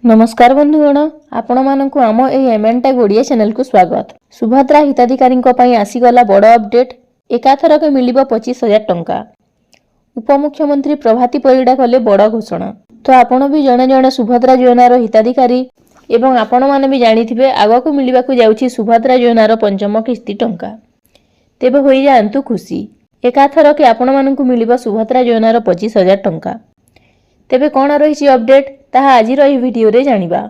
नमस्कार बंधुगण आपण मानक आम एमएनटा गोड़िया चैनल को स्वागत। सुभद्रा हिताधिकारी आसीगला बड़ अपडेट। एकाथरक मिल 25,000 टंका। उपमुख्यमंत्री प्रभाती परिड़ा कले बड़ घोषणा। तो आपण भी जड़े जड़े सुभद्रा योजनार हिताधिकारी एवं आपण माने भी जानिथिबे आगकू मिलिबाकू जाउछि सुभद्रा योजनार पंचम किस्ती टंका। तेबे होई जांतु खुशी। एकाथरक आपण मानकू मिलिबा सुभद्रा योजनार 25,000 टंका। तेबे कोन रहिछि अपडेट ताहा आजिर एही वीडियो रे जानिबा।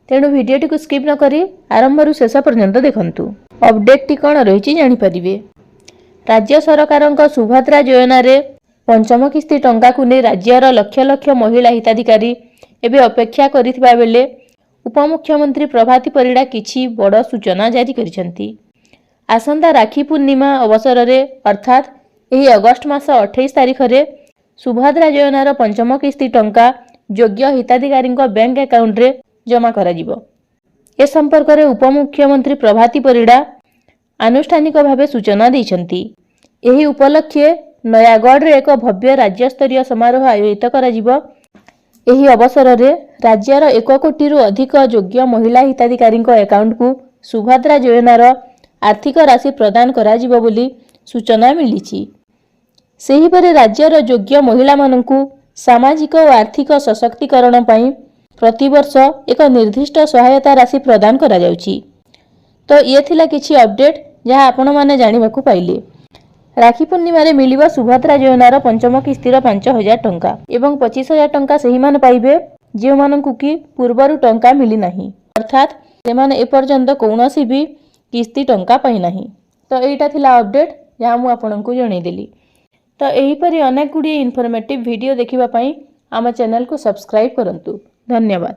तेणु वीडियोटी को स्किप न करी आरंभरू शेष पर्यंत देखंतु। अपडेट टी कोन रहिछि जानि परिबे। राज्य सरकारक सुभद्रा योजना रे पंचम किस्ती टंका को नै राज्यर लक्ष लक्ष महिला हिताधिकारी एबे अपेक्षा करिथिबा बेले उपमुख्यमंत्री प्रभाती परिड़ा किछि बड़ सूचना जारी करिसंती। आसंता राखी पूर्णिमा अवसर रे अर्थात एही अगस्त मास 28 तारिख रे सुभद्रा योजनार पंचम किस्ती टंका योग्य हिताधिकारी बैंक अकाउंट रे जमा करा जिवो। ए संपर्क रे उपमुख्यमंत्री प्रभाती परिड़ा आनुष्ठानिक भावे सूचना दैछंती। एही उपलक्षे नयागढ़ रे एक भव्य राज्य स्तरीय समारोह आयोजित करा जिवो। एही अवसर रे राज्यर 1 कोटी रु अधिक योग्य महिला हिताधिकारी अकाउंट को सुभद्रा योजनार आर्थिक राशि प्रदान करा जिवो बोली सूचना मिलिछि। सेही परे राज्यर योग्य महिला माननकु सामाजिक और आर्थिक सशक्तिकरण पई प्रतिवर्ष एक निर्दिष्ट सहायता राशि प्रदान करा जाउछि। तो ये थिला किछि अपडेट जहाँ आपण माने जानिबाकू पाइले। राखी पूर्णिमा रे मिलिबा सुभद्रा योजनार पंचम किस्तीर 5,000 टंका एवं 25,000 टंका सेही माने पाइबे जे माननकु कि पूर्वरु टंका मिली नाही, अर्थात से माने ए पर्यंत कोनोसी भी किस्ती टंका पाइ नाही। तो एटा थिला अपडेट जहाँ मु आपनकू जणै देली। तो एहीपरि अनेक गुडी इनफॉर्मेटिव वीडियो देखिबा पई आम चैनल को सब्सक्राइब करंतु। धन्यवाद।